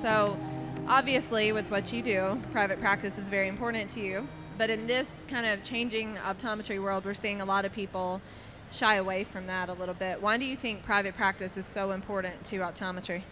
So obviously with what you do, private practice is very important to you. But in this kind of changing optometry world, we're seeing a lot of people shy away from that a little bit. Why do you think private practice is so important to optometry?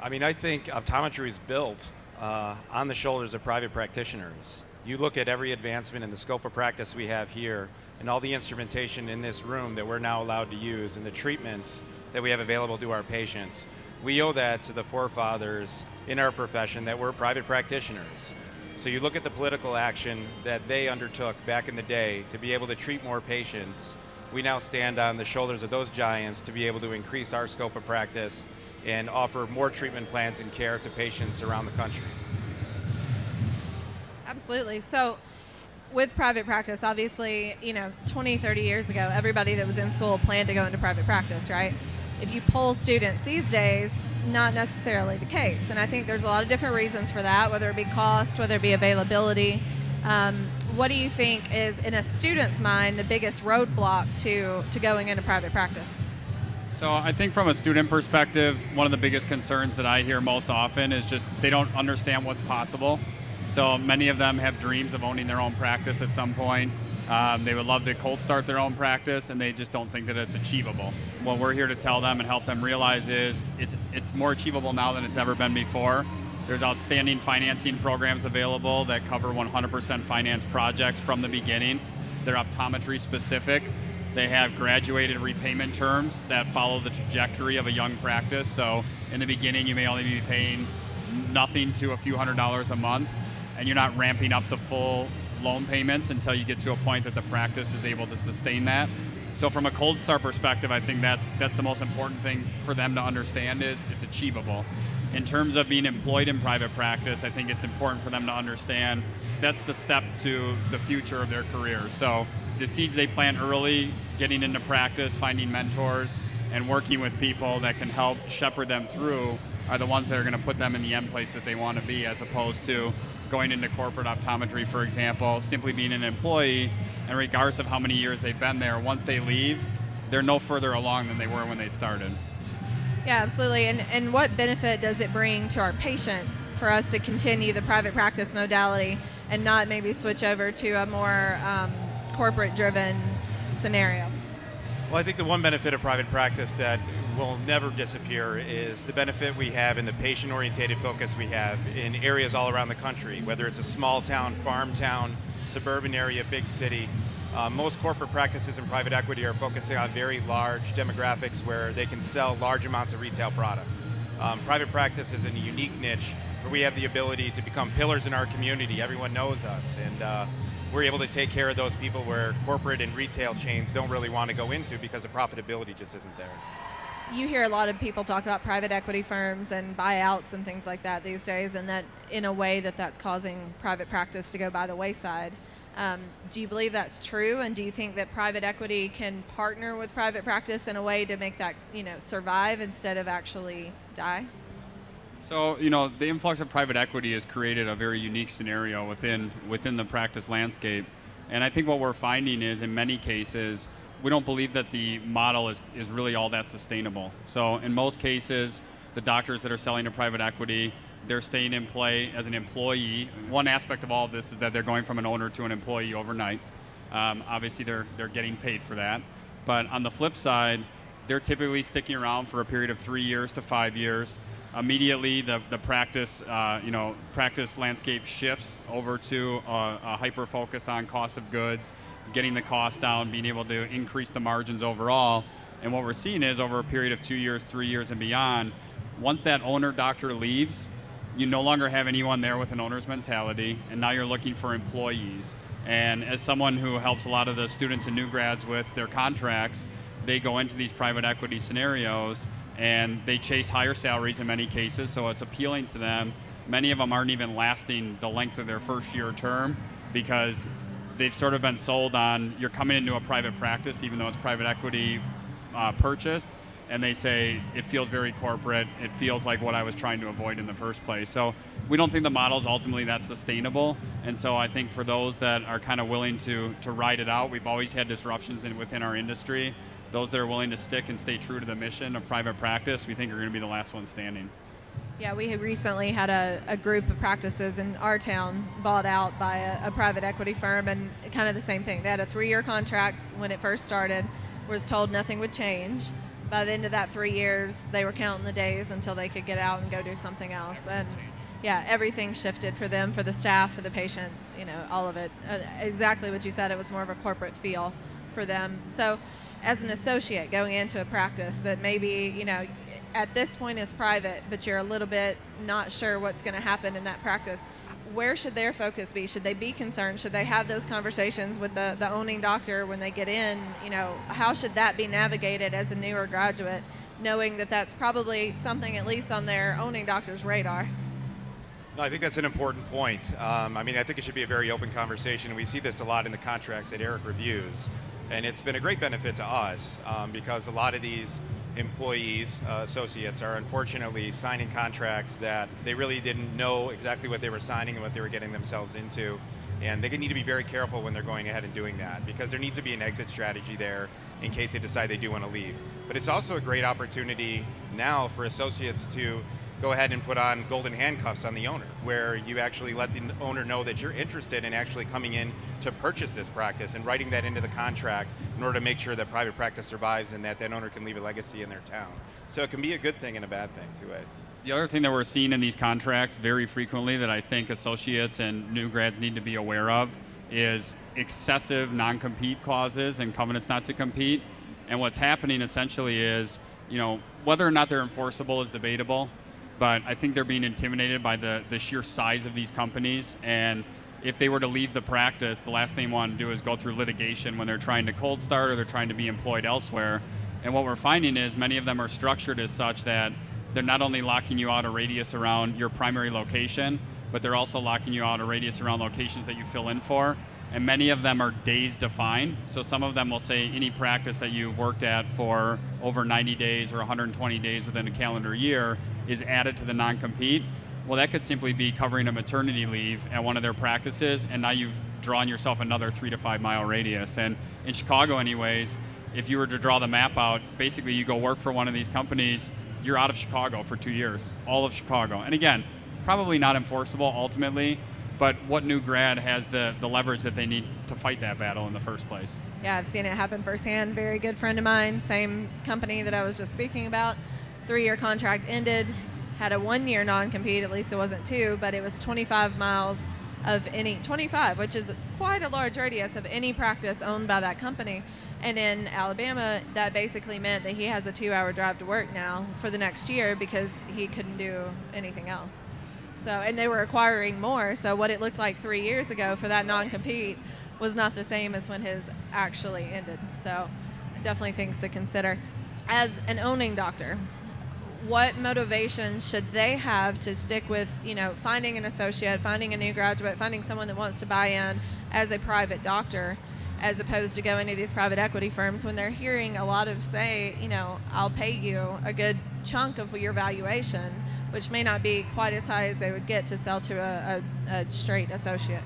I mean, I think optometry is built on the shoulders of private practitioners. You look at every advancement in the scope of practice we have here and all the instrumentation in this room that we're now allowed to use and the treatments that we have available to our patients. We owe that to the forefathers in our profession that were private practitioners. So you look at the political action that they undertook back in the day to be able to treat more patients. We now stand on the shoulders of those giants to be able to increase our scope of practice and offer more treatment plans and care to patients around the country. Absolutely. So with private practice, obviously, 20, 30 years ago, everybody that was in school planned to go into private practice, right? If you poll students these days, not necessarily the case. And I think there's a lot of different reasons for that, whether it be cost, whether it be availability. What do you think is, in a student's mind, the biggest roadblock to going into private practice? So I think from a student perspective, one of the biggest concerns that I hear most often is just they don't understand what's possible. So many of them have dreams of owning their own practice at some point. They would love to cold start their own practice, and they just don't think that it's achievable. What we're here to tell them and help them realize is it's more achievable now than it's ever been before. There's outstanding financing programs available that cover 100% finance projects from the beginning. They're optometry specific. They have graduated repayment terms that follow the trajectory of a young practice. So in the beginning, you may only be paying nothing to a few $100s a month, and you're not ramping up to full loan payments until you get to a point that the practice is able to sustain that. So from a cold start perspective, I think that's the most important thing for them to understand is it's achievable. In terms of being employed in private practice, I think it's important for them to understand that's the step to the future of their career. So the seeds they plant early, getting into practice, finding mentors, and working with people that can help shepherd them through are the ones that are going to put them in the end place that they want to be, as opposed to going into corporate optometry, for example, simply being an employee, and regardless of how many years they've been there, once they leave, they're no further along than they were when they started. Yeah, absolutely. And what benefit does it bring to our patients for us to continue the private practice modality and not maybe switch over to a more corporate-driven scenario? Well, I think the one benefit of private practice that will never disappear is the benefit we have in the patient-oriented focus we have in areas all around the country, whether it's a small town, farm town, suburban area, big city. Most corporate practices in private equity are focusing on very large demographics where they can sell large amounts of retail product. Private practice is in a unique niche where we have the ability to become pillars in our community. Everyone knows us, and we're able to take care of those people where corporate and retail chains don't really want to go into because the profitability just isn't there. You hear a lot of people talk about private equity firms and buyouts and things like that these days, and that in a way that's causing private practice to go by the wayside. Do you believe that's true, and do you think that private equity can partner with private practice in a way to make that survive instead of actually die? So, the influx of private equity has created a very unique scenario within the practice landscape. And I think what we're finding is, in many cases, we don't believe that the model is really all that sustainable. So in most cases, the doctors that are selling to private equity, they're staying in play as an employee. One aspect of all of this is that they're going from an owner to an employee overnight. Obviously, they're getting paid for that. But on the flip side, they're typically sticking around for a period of 3 years to 5 years. Immediately, the practice landscape shifts over to a hyper focus on cost of goods, getting the cost down, being able to increase the margins overall. And what we're seeing is over a period of 2 years, 3 years, and beyond, once that owner doctor leaves, you no longer have anyone there with an owner's mentality, and now you're looking for employees. And as someone who helps a lot of the students and new grads with their contracts, they go into these private equity scenarios and they chase higher salaries in many cases, so it's appealing to them. Many of them aren't even lasting the length of their first year term because they've sort of been sold on, you're coming into a private practice, even though it's private equity purchased, and they say, it feels very corporate, it feels like what I was trying to avoid in the first place. So we don't think the model is ultimately that sustainable, and so I think for those that are kind of willing to ride it out, we've always had disruptions within our industry. Those that are willing to stick and stay true to the mission of private practice, we think are going to be the last ones standing. Yeah, we had recently had a group of practices in our town bought out by a private equity firm, and kind of the same thing. They had a 3-year contract when it first started, was told nothing would change. By the end of that 3 years, they were counting the days until they could get out and go do something else. And yeah, everything shifted for them, for the staff, for the patients, all of it. Exactly what you said, it was more of a corporate feel for them. So as an associate going into a practice that maybe, at this point is private, but you're a little bit not sure what's going to happen in that practice, where should their focus be? Should they be concerned? Should they have those conversations with the owning doctor when they get in? How should that be navigated as a newer graduate, knowing that that's probably something at least on their owning doctor's radar? No, I think that's an important point. I think it should be a very open conversation, and we see this a lot in the contracts that Eric reviews. And it's been a great benefit to us because a lot of these employees, associates, are unfortunately signing contracts that they really didn't know exactly what they were signing and what they were getting themselves into. And they need to be very careful when they're going ahead and doing that, because there needs to be an exit strategy there in case they decide they do want to leave. But it's also a great opportunity now for associates to go ahead and put on golden handcuffs on the owner, where you actually let the owner know that you're interested in actually coming in to purchase this practice and writing that into the contract in order to make sure that private practice survives and that owner can leave a legacy in their town. So it can be a good thing and a bad thing, two ways. The other thing that we're seeing in these contracts very frequently that I think associates and new grads need to be aware of is excessive non-compete clauses and covenants not to compete. And what's happening essentially is, whether or not they're enforceable is debatable, but I think they're being intimidated by the sheer size of these companies. And if they were to leave the practice, the last thing they want to do is go through litigation when they're trying to cold start or they're trying to be employed elsewhere. And what we're finding is many of them are structured as such that they're not only locking you out a radius around your primary location, but they're also locking you out a radius around locations that you fill in for. And many of them are days defined. So some of them will say any practice that you've worked at for over 90 days or 120 days within a calendar year is added to the non-compete. Well, that could simply be covering a maternity leave at one of their practices, and now you've drawn yourself another 3 to 5 mile radius. And in Chicago anyways, if you were to draw the map out, basically you go work for one of these companies, you're out of Chicago for 2 years, all of Chicago. And again, probably not enforceable ultimately, but what new grad has the leverage that they need to fight that battle in the first place? Yeah, I've seen it happen firsthand. Very good friend of mine, same company that I was just speaking about. 3-year contract ended, had a 1-year non-compete, at least it wasn't 2, but it was 25 miles of 25, which is quite a large radius of any practice owned by that company. And in Alabama, that basically meant that he has a 2-hour drive to work now for the next year because he couldn't do anything else. So, and they were acquiring more, so what it looked like 3 years ago for that non-compete was not the same as when his actually ended. So definitely things to consider. As an owning doctor, what motivations should they have to stick with, finding an associate, finding a new graduate, finding someone that wants to buy in as a private doctor, as opposed to going to these private equity firms when they're hearing a lot of say, I'll pay you a good chunk of your valuation, which may not be quite as high as they would get to sell to a straight associate.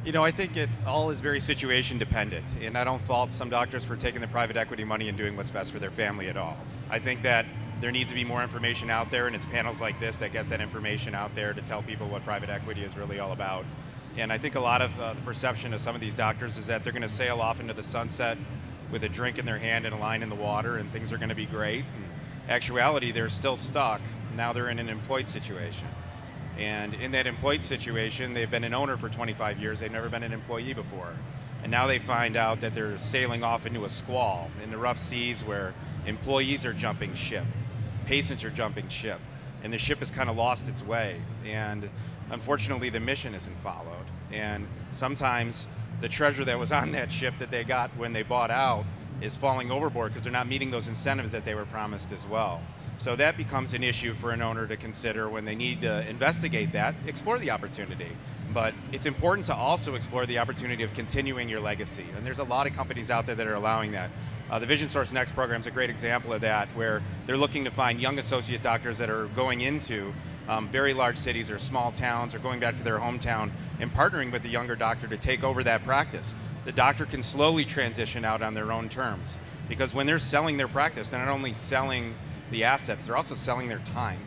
I think it all is very situation dependent, and I don't fault some doctors for taking the private equity money and doing what's best for their family at all. I think that there needs to be more information out there, and it's panels like this that gets that information out there to tell people what private equity is really all about. And I think a lot of the perception of some of these doctors is that they're going to sail off into the sunset with a drink in their hand and a line in the water, and things are going to be great. In actuality, they're still stuck. Now they're in an employed situation. And in that employed situation, they've been an owner for 25 years. They've never been an employee before. And now they find out that they're sailing off into a squall in the rough seas where employees are jumping ship, patients are jumping ship, and the ship has kind of lost its way. And unfortunately, the mission isn't followed. And sometimes the treasure that was on that ship that they got when they bought out is falling overboard because they're not meeting those incentives that they were promised as well. So that becomes an issue for an owner to consider when they need to investigate that, explore the opportunity. But it's important to also explore the opportunity of continuing your legacy. And there's a lot of companies out there that are allowing that. The Vision Source Next program is a great example of that, where they're looking to find young associate doctors that are going into very large cities or small towns or going back to their hometown and partnering with the younger doctor to take over that practice. The doctor can slowly transition out on their own terms, because when they're selling their practice, they're not only selling the assets, they're also selling their time.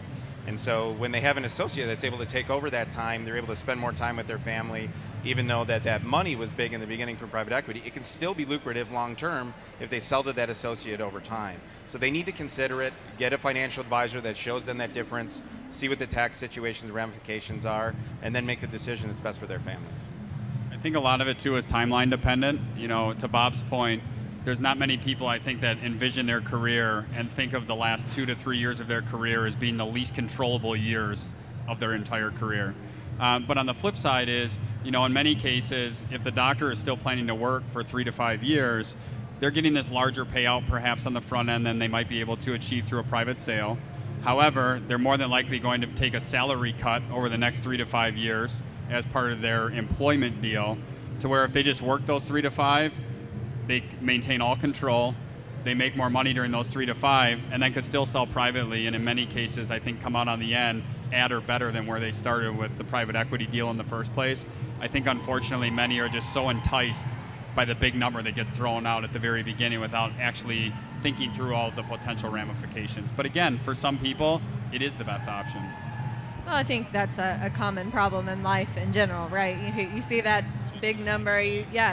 And so when they have an associate that's able to take over that time, they're able to spend more time with their family, even though that money was big in the beginning from private equity, it can still be lucrative long term if they sell to that associate over time. So they need to consider it, get a financial advisor that shows them that difference, see what the tax situations and ramifications are, and then make the decision that's best for their families. I think a lot of it too is timeline dependent. To Bob's point, there's not many people, I think, that envision their career and think of the last 2 to 3 years of their career as being the least controllable years of their entire career. But on the flip side is, in many cases, if the doctor is still planning to work for 3 to 5 years, they're getting this larger payout perhaps on the front end than they might be able to achieve through a private sale. However, they're more than likely going to take a salary cut over the next 3 to 5 years as part of their employment deal, to where if they just work those 3 to 5, they maintain all control, they make more money during those 3 to 5, and then could still sell privately, and in many cases, I think, come out on the end at or better than where they started with the private equity deal in the first place. I think, unfortunately, many are just so enticed by the big number that gets thrown out at the very beginning without actually thinking through all the potential ramifications. But again, for some people, it is the best option. Well, I think that's a common problem in life in general, right? You see that big number,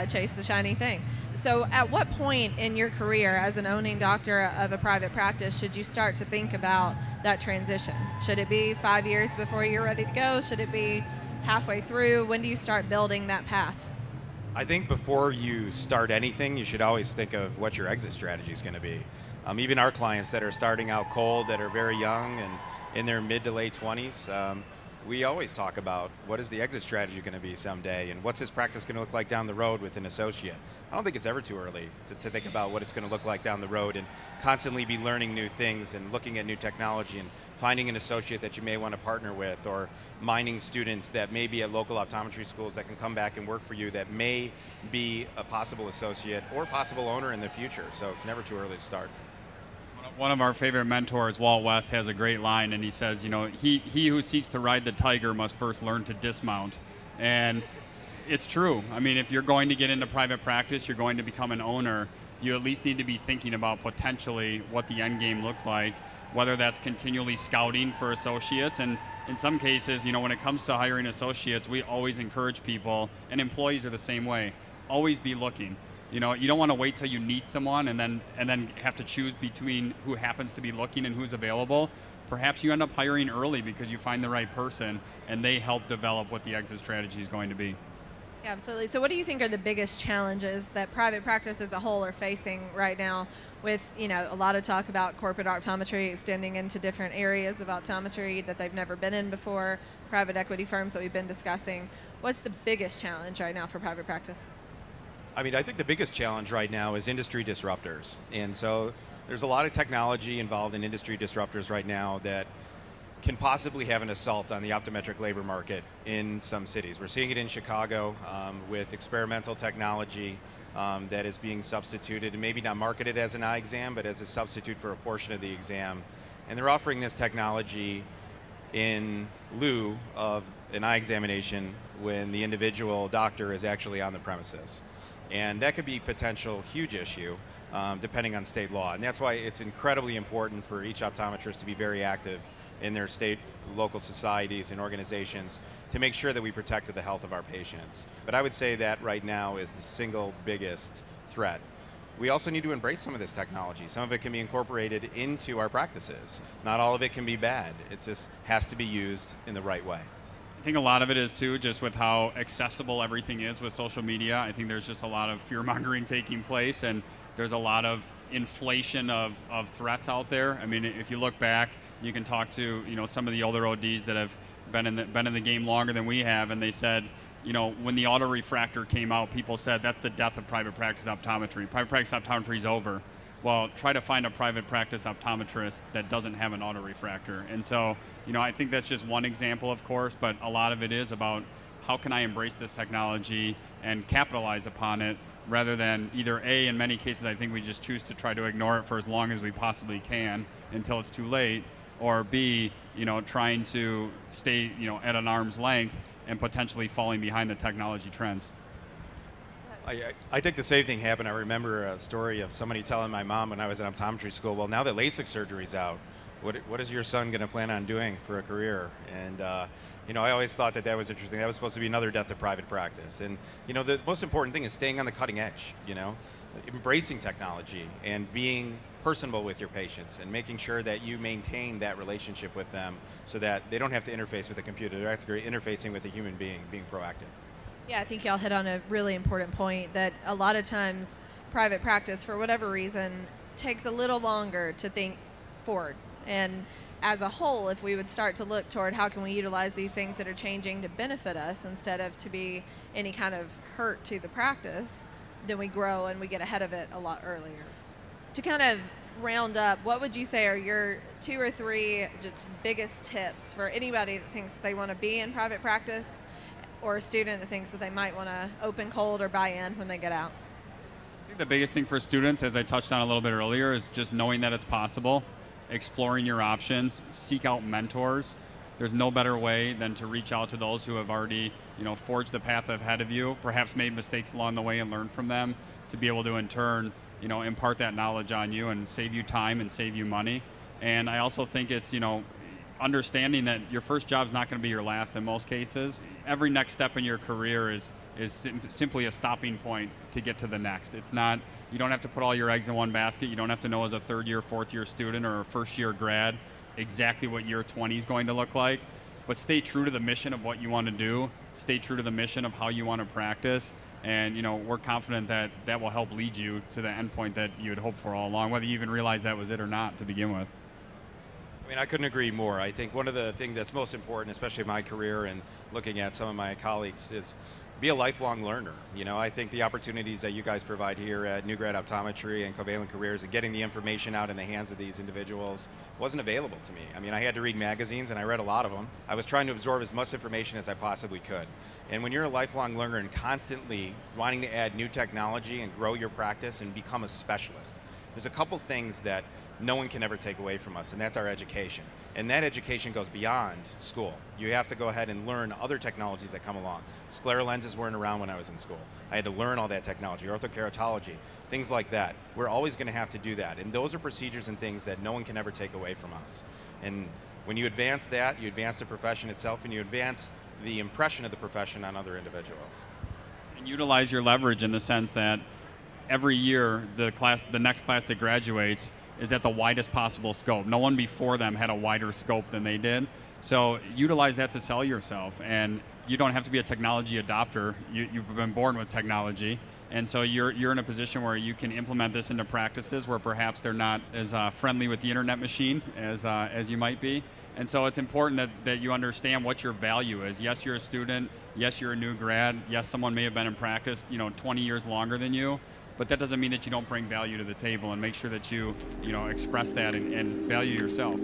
chase the shiny thing. So at what point in your career as an owning doctor of a private practice should you start to think about that transition? Should it be 5 years before you're ready to go? Should it be halfway through? When do you start building that path? I think before you start anything, you should always think of what your exit strategy is going to be. Even our clients that are starting out cold, that are very young and in their mid to late 20s, we always talk about what is the exit strategy going to be someday, and what's this practice going to look like down the road with an associate. I don't think it's ever too early to think about what it's going to look like down the road, and constantly be learning new things and looking at new technology and finding an associate that you may want to partner with, or mining students that may be at local optometry schools that can come back and work for you that may be a possible associate or possible owner in the future. So it's never too early to start. One of our favorite mentors, Walt West, has a great line, and he says, he who seeks to ride the tiger must first learn to dismount. And it's true. I mean, if you're going to get into private practice, you're going to become an owner, you at least need to be thinking about potentially what the end game looks like, whether that's continually scouting for associates. And in some cases, when it comes to hiring associates, we always encourage people, and employees are the same way, always be looking. You don't want to wait till you need someone and then have to choose between who happens to be looking and who's available. Perhaps you end up hiring early because you find the right person and they help develop what the exit strategy is going to be. Yeah, absolutely. So what do you think are the biggest challenges that private practice as a whole are facing right now with, a lot of talk about corporate optometry extending into different areas of optometry that they've never been in before, private equity firms that we've been discussing. What's the biggest challenge right now for private practice? I think the biggest challenge right now is industry disruptors. And so there's a lot of technology involved in industry disruptors right now that can possibly have an assault on the optometric labor market in some cities. We're seeing it in Chicago with experimental technology that is being substituted, and maybe not marketed as an eye exam, but as a substitute for a portion of the exam. And they're offering this technology in lieu of an eye examination when the individual doctor is actually on the premises. And that could be a potential huge issue depending on state law. And that's why it's incredibly important for each optometrist to be very active in their state, local societies and organizations to make sure that we protect the health of our patients. But I would say that right now is the single biggest threat. We also need to embrace some of this technology. Some of it can be incorporated into our practices. Not all of it can be bad. It just has to be used in the right way. I think a lot of it is too just with how accessible everything is with social media. I think there's just a lot of fear-mongering taking place, and there's a lot of inflation of threats out there. I mean, if you look back, you can talk to some of the older ODs that have been in the game longer than we have, and they said, when the auto refractor came out, people said that's the death of private practice optometry. Private practice optometry is over. Well, try to find a private practice optometrist that doesn't have an auto refractor. And so, I think that's just one example, of course, but a lot of it is about how can I embrace this technology and capitalize upon it, rather than either A, in many cases, I think we just choose to try to ignore it for as long as we possibly can until it's too late, or B, trying to stay, at an arm's length and potentially falling behind the technology trends. I think the same thing happened. I remember a story of somebody telling my mom when I was in optometry school, well, now that LASIK surgery's out, what is your son going to plan on doing for a career? And I always thought that was interesting. That was supposed to be another death of private practice. And the most important thing is staying on the cutting edge. Embracing technology and being personable with your patients and making sure that you maintain that relationship with them so that they don't have to interface with a computer. They're actually interfacing with a human being, being proactive. Yeah, I think y'all hit on a really important point that a lot of times private practice, for whatever reason, takes a little longer to think forward. And as a whole, if we would start to look toward how can we utilize these things that are changing to benefit us instead of to be any kind of hurt to the practice, then we grow and we get ahead of it a lot earlier. To kind of round up, what would you say are your 2 or 3 just biggest tips for anybody that thinks they want to be in private practice or a student that thinks that they might want to open cold or buy in when they get out? I think the biggest thing for students, as I touched on a little bit earlier, is just knowing that it's possible, exploring your options, seek out mentors. There's no better way than to reach out to those who have already, forged the path ahead of you, perhaps made mistakes along the way and learn from them, to be able to in turn, impart that knowledge on you and save you time and save you money. And I also think it's, understanding that your first job is not going to be your last in most cases. Every next step in your career is simply a stopping point to get to the next. It's not, you don't have to put all your eggs in one basket. You don't have to know as a 3rd year, 4th year student or a 1st year grad exactly what year 20 is going to look like. But stay true to the mission of what you want to do. Stay true to the mission of how you want to practice. And we're confident that that will help lead you to the endpoint that you had hoped for all along, whether you even realize that was it or not to begin with. I mean, I couldn't agree more. I think one of the things that's most important, especially in my career and looking at some of my colleagues, is be a lifelong learner. I think the opportunities that you guys provide here at New Grad Optometry and Covalent Careers and getting the information out in the hands of these individuals wasn't available to me. I mean, I had to read magazines, and I read a lot of them. I was trying to absorb as much information as I possibly could. And when you're a lifelong learner and constantly wanting to add new technology and grow your practice and become a specialist, there's a couple things that no one can ever take away from us, and that's our education. And that education goes beyond school. You have to go ahead and learn other technologies that come along. Scleral lenses weren't around when I was in school. I had to learn all that technology, orthokeratology, things like that. We're always going to have to do that. And those are procedures and things that no one can ever take away from us. And when you advance that, you advance the profession itself, and you advance the impression of the profession on other individuals. And utilize your leverage in the sense that every year the next class that graduates is at the widest possible scope. No one before them had a wider scope than they did. So utilize that to sell yourself. And you don't have to be a technology adopter. You've been born with technology. And so you're in a position where you can implement this into practices where perhaps they're not as friendly with the internet machine as you might be. And so it's important that you understand what your value is. Yes, you're a student. Yes, you're a new grad. Yes, someone may have been in practice 20 years longer than you. But that doesn't mean that you don't bring value to the table, and make sure that you express that and value yourself.